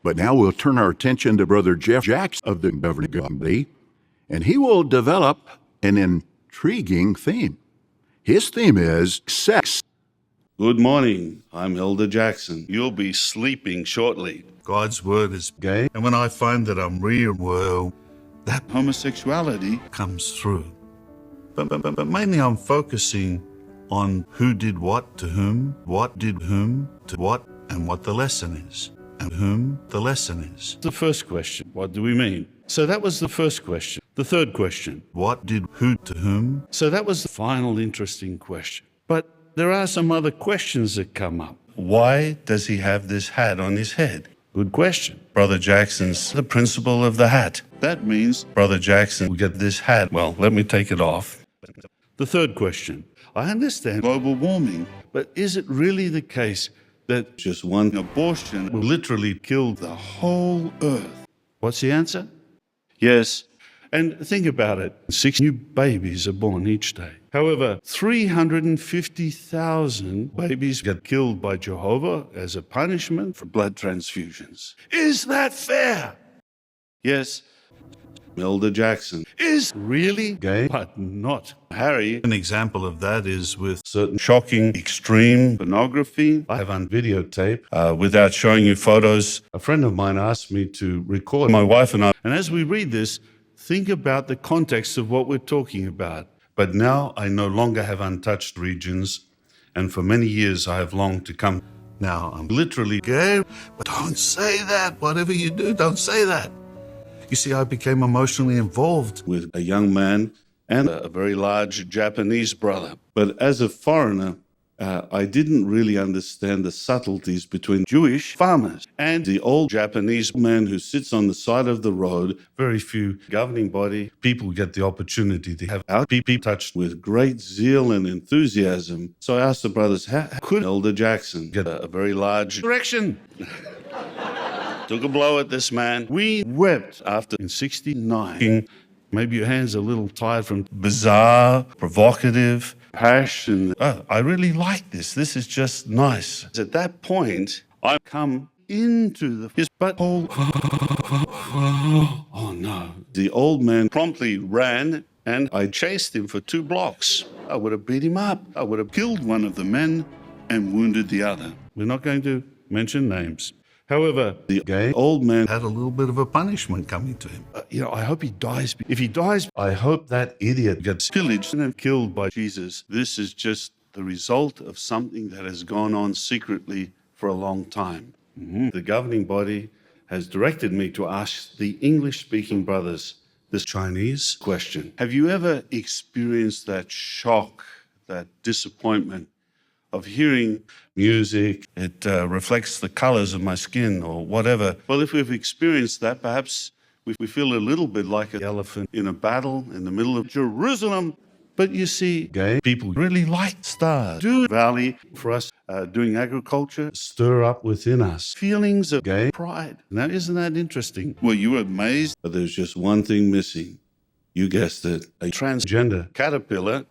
But now we'll turn our attention to Brother Jeff Jackson of the Governing Committee, and he will develop an intriguing theme. His theme is sex. Good morning. I'm Elder Jackson. You'll be sleeping shortly. God's word is gay, and when I find that I'm real, well, that Homosexuality comes through. But mainly I'm focusing on who did what to whom, what did whom to what, and what the lesson is, and whom the lesson is. The first question, what do we mean? So that was the first question. The third question, What did who to whom? so that was the final interesting question. But there are some other questions that come up. Why does he have this hat on his head? Good question. Brother Jackson's the principle of the hat. That means Brother Jackson will get this hat. Well, let me take it off. The third question. I understand global warming, but is it really the case that just one abortion will literally kill the whole earth? What's the answer? Yes. And think about it. 6 new babies are born each day. However, 350,000 babies get killed by Jehovah as a punishment for blood transfusions. Is that fair? Yes. Elder Jackson is really Gay? but not Harry. An example of that is with Certain shocking, extreme pornography. I have on videotape without showing you photos. A friend of mine asked me to record my wife and I. And as we read this, think about the context of what we're talking about. But now I no longer have untouched regions, and for many years I have longed to come. Now I'm literally gay, but don't say that. Whatever you do, don't say that. You see, I became emotionally involved with a young man and a very large Japanese brother. But as a foreigner, I didn't really understand the subtleties between Jewish farmers and the old Japanese man who sits on the side of the road. Very few governing body people get the opportunity to have our people touched with great zeal and enthusiasm. So I asked the brothers, how could Elder Jackson get a very large erection? Took a blow at this man. We wept after in 69. Maybe your hands are a little tired from bizarre, provocative, passion. Oh, I really like this. This is just nice. At that point, I come into his butthole. Oh no. The old man promptly ran and I chased him for 2 blocks. I would have beat him up. I would have killed one of the men and wounded the other. We're not going to mention names. However, the gay old man had a little bit of a punishment coming to him. I hope he dies. If he dies, I hope that idiot gets pillaged and killed by Jesus. This is just the result of something that has gone on secretly for a long time. The governing body has directed me to ask the English-speaking brothers this Chinese question. Have you ever experienced that shock, that disappointment of hearing music? It reflects the colors of my skin or whatever. Well, if we've experienced that, perhaps we feel a little bit like an elephant in a battle in the middle of Jerusalem. But you see, Gay people really like stars. Do Valley for us doing agriculture stir up within us feelings of Gay pride. Now, isn't that interesting? Were you amazed? But there's just one thing missing. You guessed it, a transgender caterpillar